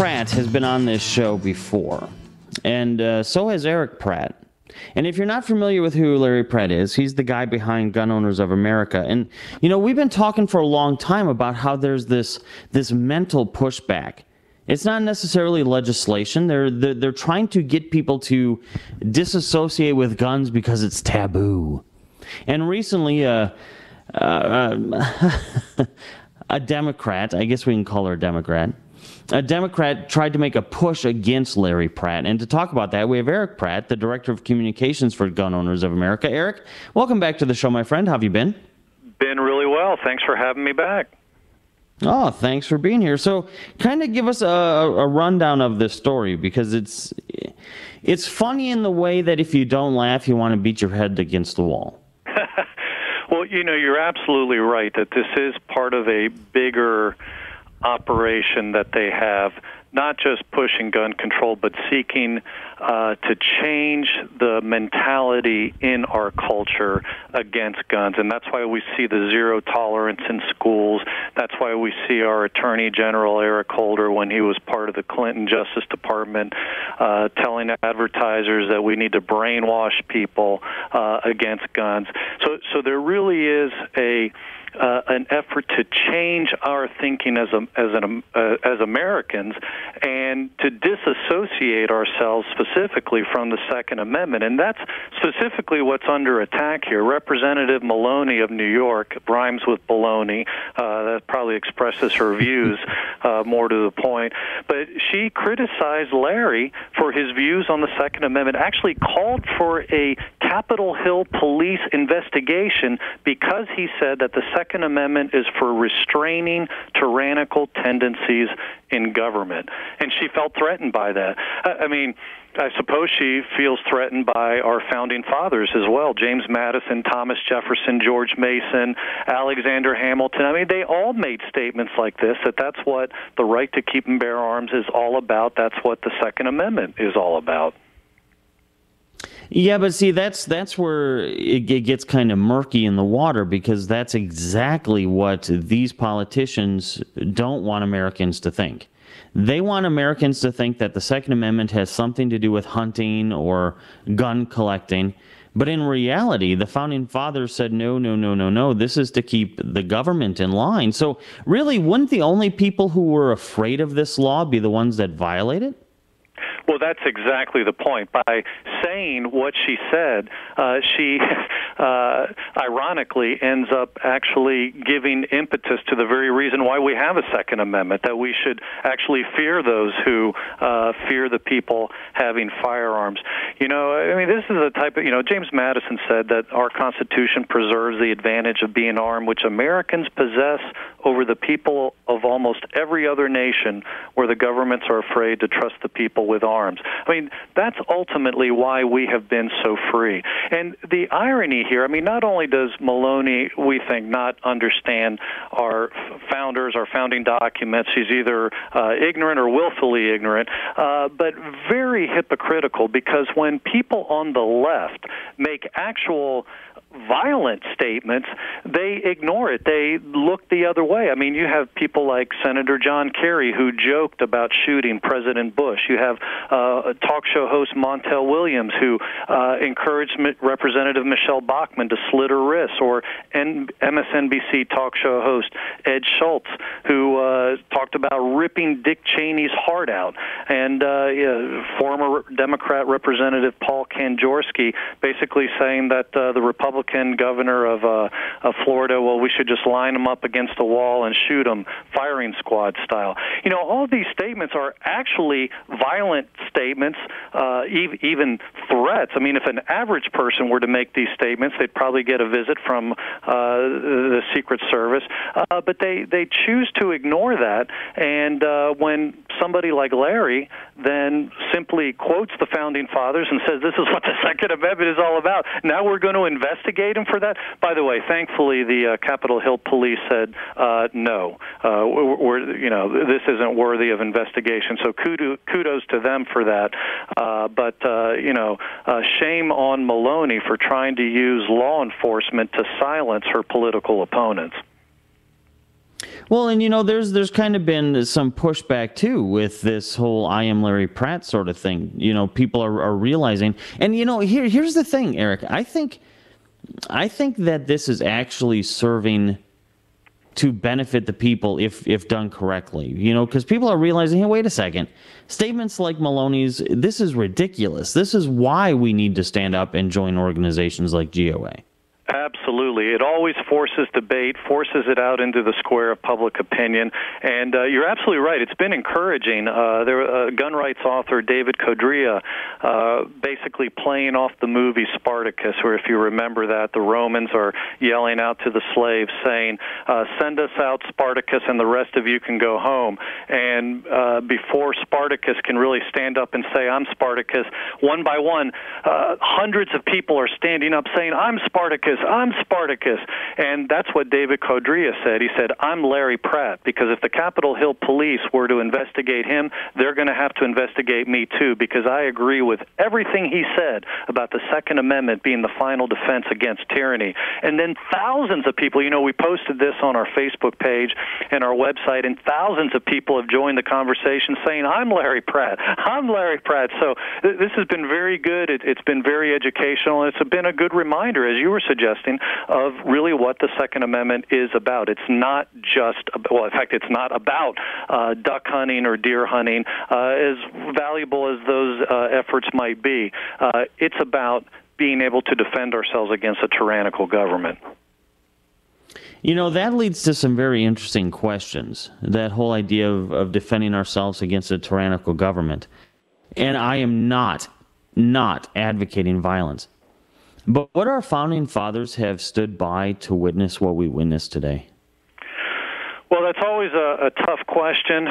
Pratt has been on this show before, and so has Erich Pratt. And if you're not familiar with who Larry Pratt is, he's the guy behind Gun Owners of America. And, you know, we've been talking for a long time about how there's this mental pushback. It's not necessarily legislation. They're trying to get people to disassociate with guns because it's taboo. And recently, a Democrat, I guess we can call her a Democrat tried to make a push against Larry Pratt. And to talk about that, we have Erich Pratt, the Director of Communications for Gun Owners of America. Eric, welcome back to the show, my friend. How have you been? Been really well. Thanks for having me back. Oh, thanks for being here. So kind of give us a rundown of this story, because it's funny in the way that if you don't laugh, you want to beat your head against the wall. Well, you know, you're absolutely right that this is part of a bigger operation that they have, not just pushing gun control, but seeking to change the mentality in our culture against guns. And that's why we see the zero tolerance in schools. That's why we see our Attorney General, Eric Holder, when he was part of the Clinton Justice Department, telling advertisers that we need to brainwash people against guns. So there really is an effort to change our thinking as Americans and to disassociate ourselves specifically from the Second Amendment. And that's specifically what's under attack here. Representative Maloney of New York, rhymes with baloney, that probably expresses her views more to the point, but she criticized Larry for his views on the Second Amendment, actually called for a Capitol Hill police investigation because he said that the Second Amendment is for restraining tyrannical tendencies in government. And she felt threatened by that. I mean, I suppose she feels threatened by our founding fathers as well. James Madison, Thomas Jefferson, George Mason, Alexander Hamilton. I mean, they all made statements like this, that's what the right to keep and bear arms is all about. That's what the Second Amendment is all about. Yeah, but see, that's where it gets kind of murky in the water, because that's exactly what these politicians don't want Americans to think. They want Americans to think that the Second Amendment has something to do with hunting or gun collecting. But in reality, the Founding Fathers said, no, this is to keep the government in line. So really, wouldn't the only people who were afraid of this law be the ones that violate it? Well, that's exactly the point. By saying what she said, she ironically ends up actually giving impetus to the very reason why we have a Second Amendment, that we should actually fear those who fear the people having firearms. You know, I mean, this is a type of, James Madison said that our Constitution preserves the advantage of being armed, which Americans possess over the people of almost every other nation where the governments are afraid to trust the people with arms. I mean, that's ultimately why we have been so free. And the irony here, I mean, not only does Maloney, we think, not understand our founders, our founding documents, she's either ignorant or willfully ignorant, but very hypocritical, because when people on the left make actual violent statements, they ignore it. They look the other way. I mean, you have people like Senator John Kerry, who joked about shooting President Bush. You have talk show host Montel Williams, who encouraged Representative Michelle Bachmann to slit her wrists, or MSNBC talk show host Ed Schultz, who talked about ripping Dick Cheney's heart out, and former Democrat Representative Paul Kanjorski basically saying that the Republican governor of Florida, well, we should just line them up against a wall and shoot them, firing squad style. You know, all these statements are actually violent statements, even threats. I mean, if an average person were to make these statements, they'd probably get a visit from the Secret Service, but they choose to ignore that. And when somebody like Larry then simply quotes the Founding Fathers and says, this is what the Second Amendment is all about, now we're going to investigate him for that? By the way, thankfully, the Capitol Hill police said, no, this isn't worthy of investigation. So kudos to them for that. But shame on Maloney for trying to use law enforcement to silence her political opponents. Well, and there's kind of been some pushback too with this whole "I am Larry Pratt" sort of thing. People are realizing, and here's the thing, Eric. I think that this is actually serving to benefit the people if done correctly. Because people are realizing, hey, wait a second, statements like Maloney's, this is ridiculous. This is why we need to stand up and join organizations like GOA. Absolutely. It always forces debate, forces it out into the square of public opinion. And you're absolutely right. It's been encouraging. Gun rights author David Codrea basically playing off the movie Spartacus, where if you remember that, the Romans are yelling out to the slaves saying, send us out, Spartacus, and the rest of you can go home. And before Spartacus can really stand up and say, I'm Spartacus, one by one, hundreds of people are standing up saying, I'm Spartacus, I'm Spartacus. And that's what David Codrea said. He said, I'm Larry Pratt, because if the Capitol Hill police were to investigate him, they're going to have to investigate me too, because I agree with everything he said about the Second Amendment being the final defense against tyranny. And then thousands of people, we posted this on our Facebook page and our website, and thousands of people have joined the conversation saying, I'm Larry Pratt, I'm Larry Pratt. So this has been very good. It's been very educational, and it's been a good reminder, as you were suggesting, of really what the Second Amendment is about. It's not just, well, in fact, it's not about duck hunting or deer hunting, as valuable as those efforts might be. It's about being able to defend ourselves against a tyrannical government. That leads to some very interesting questions, that whole idea of defending ourselves against a tyrannical government. And I am not advocating violence. But would our founding fathers have stood by to witness what we witness today? Well, that's always a tough question.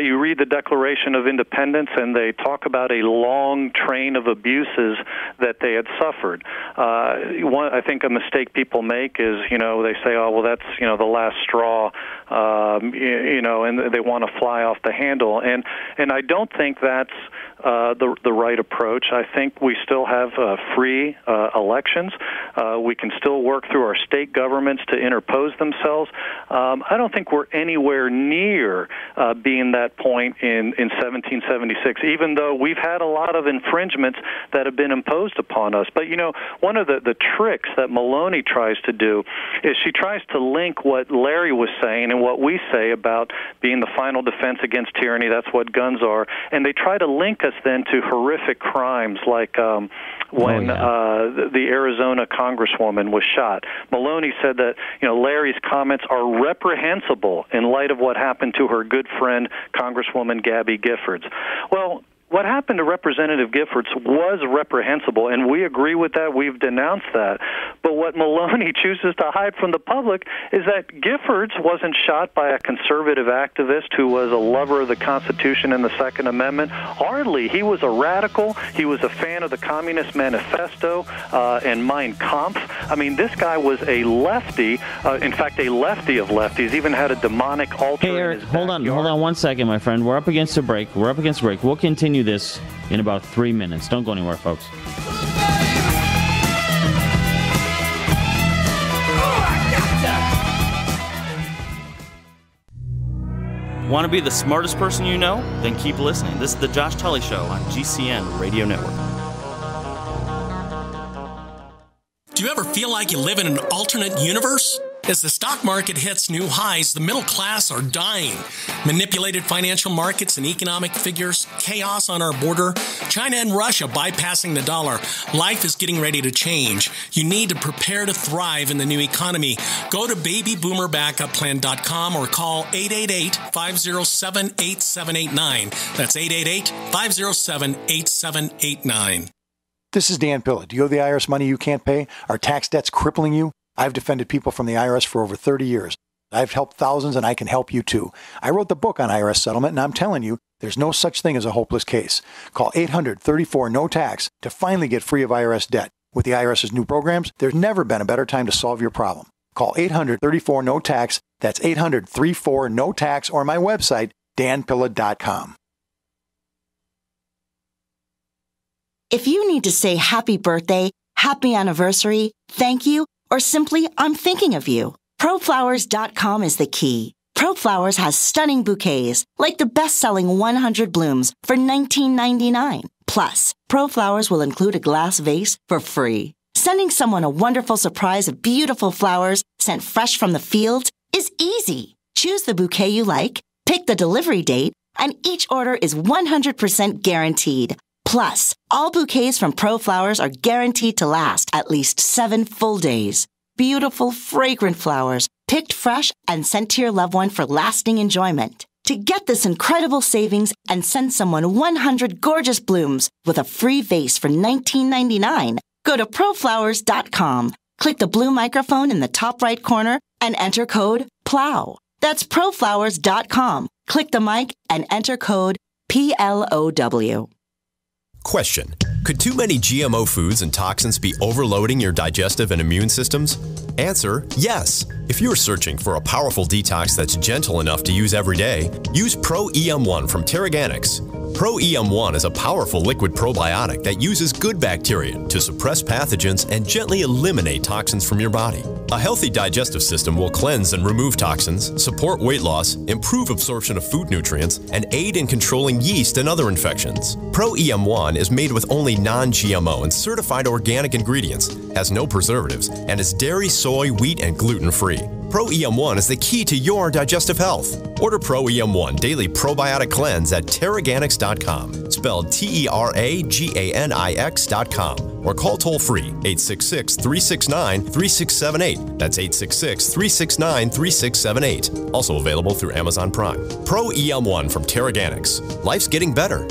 You read the Declaration of Independence, and they talk about a long train of abuses that they had suffered. I think a mistake people make is, they say, oh, well, that's, the last straw, and they want to fly off the handle. And I don't think that's the right approach. I think we still have free elections. We can still work through our state governments to interpose themselves. I don't think we're anywhere near being that point in 1776, even though we've had a lot of infringements that have been imposed upon us. But, one of the tricks that Maloney tries to do is she tries to link what Larry was saying and what we say about being the final defense against tyranny, that's what guns are, and they try to link us then to horrific crimes like when the Arizona congresswoman was shot. Maloney said that Larry's comments are reprehensible in light of what happened to her good friend, Congresswoman Gabby Giffords. Well, what happened to Representative Giffords was reprehensible, and we agree with that. We've denounced that. But what Maloney chooses to hide from the public is that Giffords wasn't shot by a conservative activist who was a lover of the Constitution and the Second Amendment. Hardly. He was a radical. He was a fan of the Communist Manifesto and Mein Kampf. I mean, this guy was a lefty, in fact, a lefty of lefties, even had a demonic altar. Hey, Eric, hold on 1 second, my friend. We're up against a break. We'll continue this in about 3 minutes. Don't go anywhere, folks. Want to be the smartest person you know? Then keep listening. This is the Josh Tolley Show on GCN Radio Network. Do you ever feel like you live in an alternate universe? As the stock market hits new highs, the middle class are dying. Manipulated financial markets and economic figures, chaos on our border, China and Russia bypassing the dollar. Life is getting ready to change. You need to prepare to thrive in the new economy. Go to babyboomerbackupplan.com or call 888-507-8789. That's 888-507-8789. This is Dan Pilla. Do you owe the IRS money you can't pay? Are tax debts crippling you? I've defended people from the IRS for over 30 years. I've helped thousands, and I can help you too. I wrote the book on IRS settlement, and I'm telling you, there's no such thing as a hopeless case. Call 800-34-NO-TAX to finally get free of IRS debt. With the IRS's new programs, there's never been a better time to solve your problem. Call 800-34-NO-TAX. That's 800-34-NO-TAX, or my website, danpilla.com. If you need to say happy birthday, happy anniversary, thank you, or simply I'm thinking of you, proflowers.com is the key. ProFlowers has stunning bouquets, like the best-selling 100 Blooms for $19.99. Plus, ProFlowers will include a glass vase for free. Sending someone a wonderful surprise of beautiful flowers sent fresh from the fields is easy. Choose the bouquet you like, pick the delivery date, and each order is 100% guaranteed. Plus, all bouquets from ProFlowers are guaranteed to last at least 7 full days. Beautiful, fragrant flowers, picked fresh and sent to your loved one for lasting enjoyment. To get this incredible savings and send someone 100 gorgeous blooms with a free vase for $19.99, go to proflowers.com, click the blue microphone in the top right corner, and enter code PLOW. That's proflowers.com. Click the mic and enter code PLOW. Question: could too many GMO foods and toxins be overloading your digestive and immune systems? Answer: yes. If you're searching for a powerful detox that's gentle enough to use every day, use Pro-EM1 from Terraganics. Pro-EM1 is a powerful liquid probiotic that uses good bacteria to suppress pathogens and gently eliminate toxins from your body. A healthy digestive system will cleanse and remove toxins, support weight loss, improve absorption of food nutrients, and aid in controlling yeast and other infections. Pro-EM1 is made with only non-GMO and certified organic ingredients, has no preservatives, and is dairy, soy, wheat, and gluten-free. Pro-EM1 is the key to your digestive health. Order Pro-EM1 Daily Probiotic Cleanse at Terraganics.com, spelled Terraganix.com, or call toll-free 866-369-3678. That's 866-369-3678. Also available through Amazon Prime. Pro-EM1 from Terraganics. Life's getting better.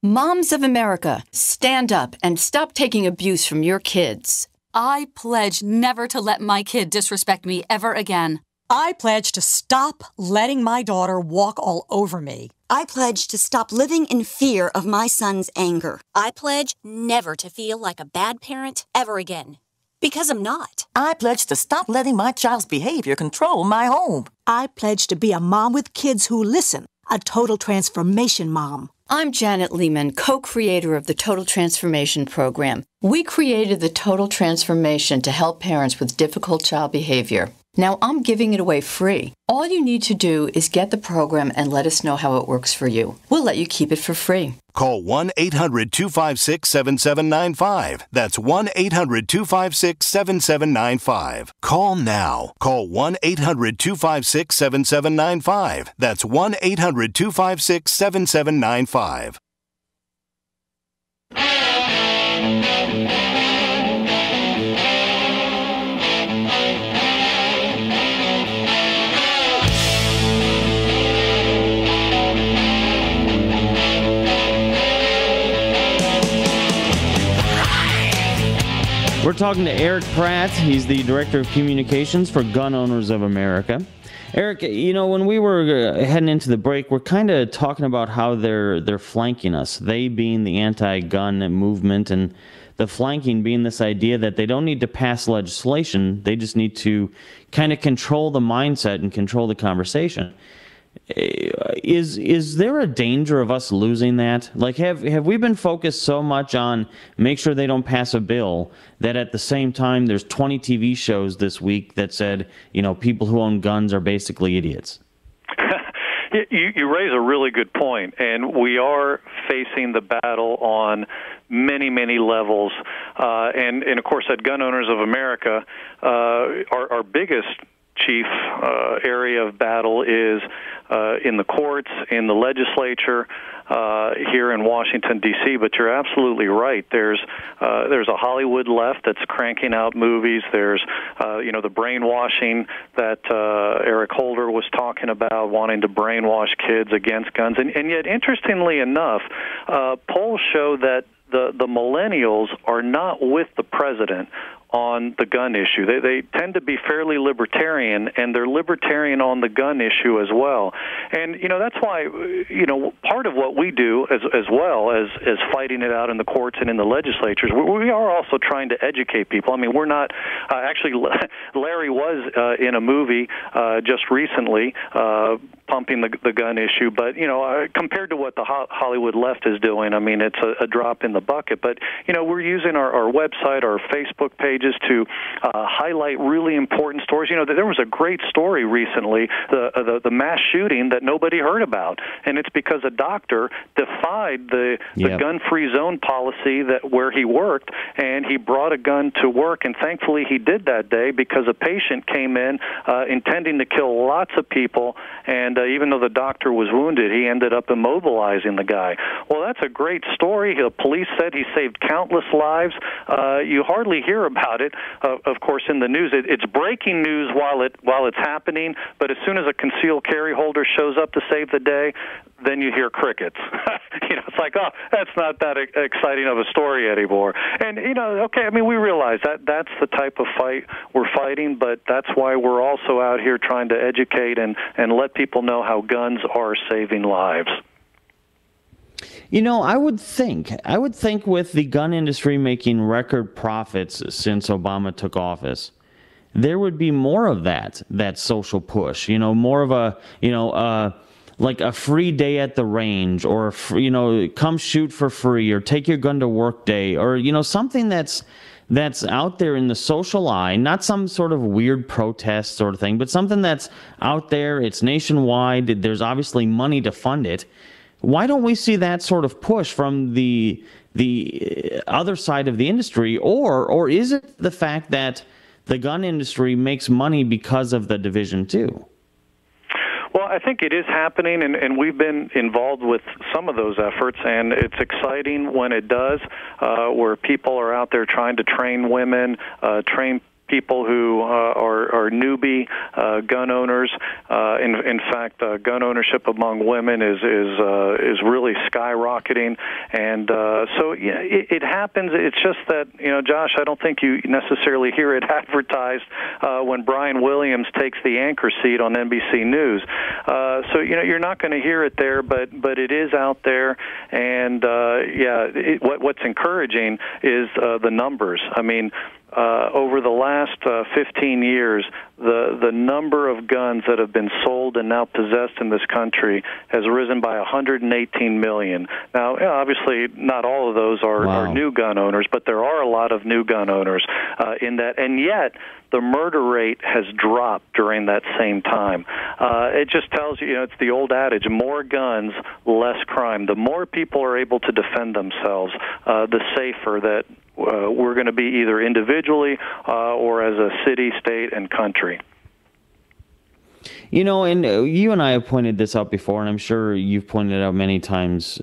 Moms of America, stand up and stop taking abuse from your kids. I pledge never to let my kid disrespect me ever again. I pledge to stop letting my daughter walk all over me. I pledge to stop living in fear of my son's anger. I pledge never to feel like a bad parent ever again. Because I'm not. I pledge to stop letting my child's behavior control my home. I pledge to be a mom with kids who listen, a total transformation mom. I'm Janet Lehman, co-creator of the Total Transformation Program. We created the Total Transformation to help parents with difficult child behavior. Now I'm giving it away free. All you need to do is get the program and let us know how it works for you. We'll let you keep it for free. Call 1-800-256-7795. That's 1-800-256-7795. Call now. Call 1-800-256-7795. That's 1-800-256-7795. We're talking to Erich Pratt. He's the Director of Communications for Gun Owners of America. Eric, you know, when we were heading into the break, we're kind of talking about how they're flanking us, they being the anti-gun movement, and the flanking being this idea that they don't need to pass legislation, they just need to kind of control the mindset and control the conversation. Is there a danger of us losing that? Like, have we been focused so much on make sure they don't pass a bill that at the same time there's 20 TV shows this week that said, you know, people who own guns are basically idiots? You raise a really good point, and we are facing the battle on many, many levels. And of course, at Gun Owners of America, our biggest chief area of battle is in the courts, in the legislature, here in Washington, D.C., but you're absolutely right. There's a Hollywood left that's cranking out movies. There's, the brainwashing that Eric Holder was talking about, wanting to brainwash kids against guns. And yet, interestingly enough, polls show that the millennials are not with the president on the gun issue. They tend to be fairly libertarian, and they're libertarian on the gun issue as well. And, that's why, part of what we do as well as fighting it out in the courts and in the legislatures, we are also trying to educate people. I mean, we're not, actually, Larry was in a movie just recently pumping the gun issue, but, compared to what the Hollywood left is doing, I mean, it's a drop in the bucket. But, we're using our website, our Facebook page, pages to highlight really important stories. You know, there was a great story recently, the mass shooting that nobody heard about, and it's because a doctor defied the gun-free zone policy where he worked, and he brought a gun to work, and thankfully he did that day because a patient came in intending to kill lots of people, and even though the doctor was wounded, he ended up immobilizing the guy. Well, that's a great story. The police said he saved countless lives. You hardly hear about it, of course, in the news. It's breaking news while it's happening, but as soon as a concealed carry holder shows up to save the day, then you hear crickets. You know, it's like, oh, that's not that exciting of a story anymore. And, you know, okay, I mean, we realize that's the type of fight we're fighting, but that's why we're also out here trying to educate and let people know how guns are saving lives. You know, I would think with the gun industry making record profits since Obama took office, there would be more of that social push, you know, more of a, you know, like a free day at the range, or, you know, come shoot for free, or take your gun to work day, or, you know, something that's out there in the social eye, not some sort of weird protest sort of thing, but something that's out there, it's nationwide, there's obviously money to fund it. Why don't we see that sort of push from the other side of the industry, or is it the fact that the gun industry makes money because of the division too? Well, I think it is happening, and we've been involved with some of those efforts, and it's exciting when it does, where people are out there trying to train women, train people who are newbie gun owners. In fact, gun ownership among women is really skyrocketing, and so yeah, it happens. It's just that, you know, Josh, I don't think you necessarily hear it advertised when Brian Williams takes the anchor seat on NBC News. So you know, you're not going to hear it there, but it is out there, and what's encouraging is the numbers. I mean, over the last 15 years, the number of guns that have been sold and now possessed in this country has risen by 118 million. Now, obviously, not all of those are new gun owners, but there are a lot of new gun owners in that, and yet the murder rate has dropped during that same time. It just tells you, you know, it's the old adage, more guns, less crime. The more people are able to defend themselves, the safer that we're going to be, either individually or as a city, state, and country. You know, and you and I have pointed this out before, and I'm sure you've pointed it out many times,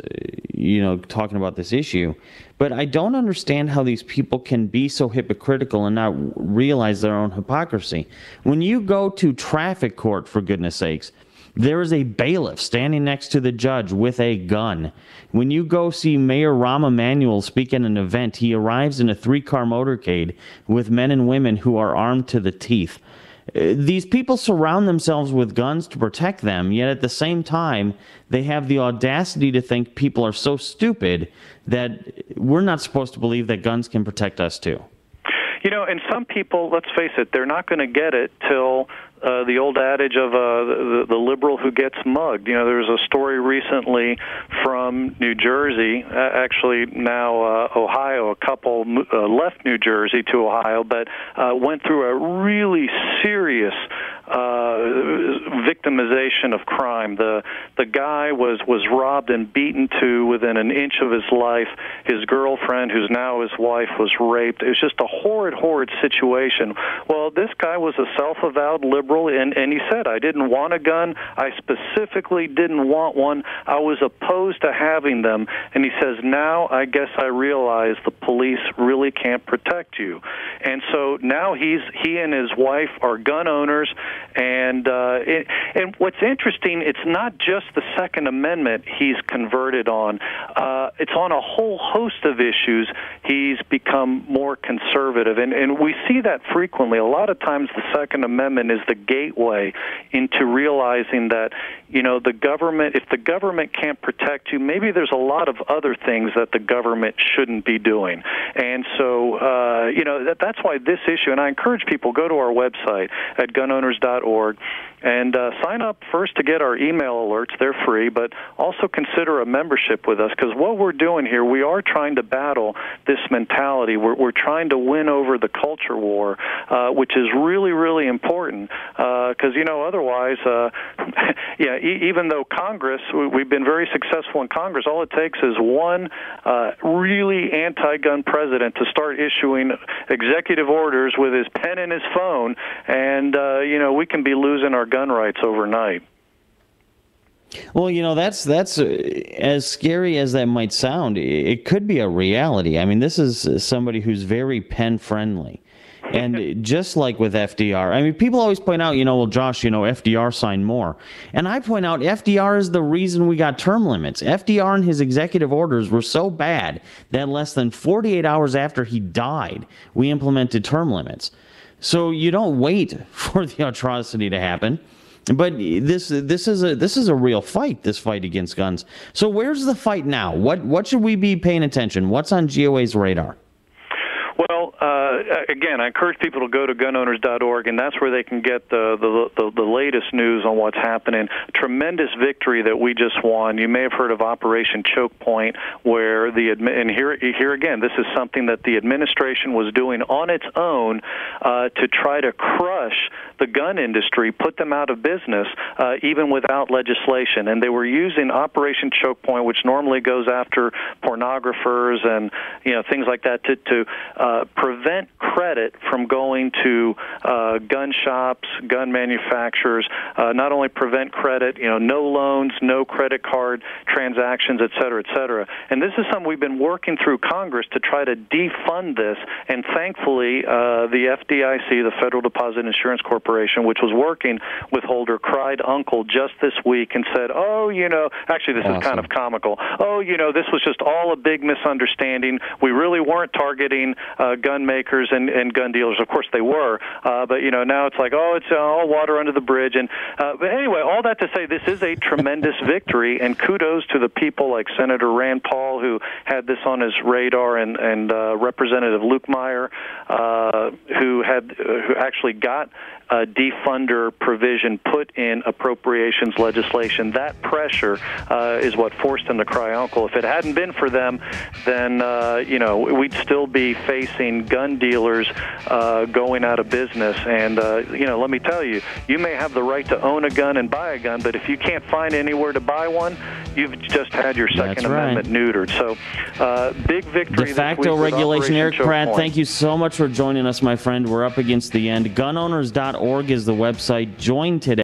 you know, talking about this issue. But I don't understand how these people can be so hypocritical and not realize their own hypocrisy. When you go to traffic court, for goodness sakes, there is a bailiff standing next to the judge with a gun. When you go see Mayor Rahm Emanuel speak at an event, he arrives in a 3-car motorcade with men and women who are armed to the teeth. These people surround themselves with guns to protect them, yet at the same time, they have the audacity to think people are so stupid that we're not supposed to believe that guns can protect us too. You know, and some people, let's face it, they're not going to get it till the old adage of the liberal who gets mugged. You know, there was a story recently from New Jersey, actually now Ohio. A couple left New Jersey to Ohio, but went through a really serious victimization of crime. The guy was robbed and beaten to within an inch of his life. His girlfriend, who's now his wife, was raped. It was just a horrid situation. Well, this guy was a self-avowed liberal, and he said, I didn't want a gun. I specifically didn't want one. I was opposed to having them. And he says, now I guess I realize the police really can't protect you. And so now he and his wife are gun owners. And what's interesting, it's not just the Second Amendment he's converted on. It's on a whole host of issues. He's become more conservative. And we see that frequently. A lot of times the Second Amendment is the gateway into realizing that, you know, the government, if the government can't protect you, maybe there's a lot of other things that the government shouldn't be doing. And so, you know, that's why this issue, and I encourage people, go to our website at gunowners.org. gunowners.org. And sign up first to get our email alerts. They're free, but also consider a membership with us, because what we're doing here, we are trying to battle this mentality. We're trying to win over the culture war, which is really, really important, because, otherwise, even though Congress, we've been very successful in Congress, all it takes is one really anti-gun president to start issuing executive orders with his pen and his phone, and, we can be losing our gun rights overnight. Well, that's as scary as that might sound. It could be a reality. I mean, this is somebody who's very pen-friendly. And just like with FDR, I mean, people always point out, well, Josh, FDR signed more. And I point out FDR is the reason we got term limits. FDR and his executive orders were so bad that less than 48 hours after he died, we implemented term limits. So you don't wait for the atrocity to happen. But this is a real fight, this fight against guns. So where's the fight now? What should we be paying attention? What's on GOA's radar? Well, again, I encourage people to go to gunowners.org, and that's where they can get the latest news on what's happening. Tremendous victory that we just won. You may have heard of Operation Choke Point, where and here again, this is something that the administration was doing on its own to try to crush the gun industry, put them out of business, even without legislation. And they were using Operation Choke Point, which normally goes after pornographers and things like that, to prevent credit from going to gun shops, gun manufacturers, not only prevent credit, no loans, no credit card transactions, et cetera, et cetera. And this is something we've been working through Congress to try to defund this, and thankfully the FDIC, the Federal Deposit Insurance Corporation, which was working with Holder, cried uncle just this week and said, actually this is kind of comical, this was just all a big misunderstanding. We really weren't targeting gun makers and gun dealers. Of course they were, but now it's like, it's all water under the bridge. And but anyway, all that to say, this is a tremendous victory, and kudos to the people like Senator Rand Paul, who had this on his radar, and Representative Luke Meyer, who actually got a defunder provision put in appropriations legislation. That pressure is what forced them to cry uncle. If it hadn't been for them, then we'd still be facing gun dealers going out of business. And let me tell you, you may have the right to own a gun and buy a gun, but if you can't find anywhere to buy one, you've just had your Second Amendment neutered. So big victory. De facto regulation. Erich Pratt, thank you so much for joining us, my friend. We're up against the end. Gunowners.org is the website. Join today.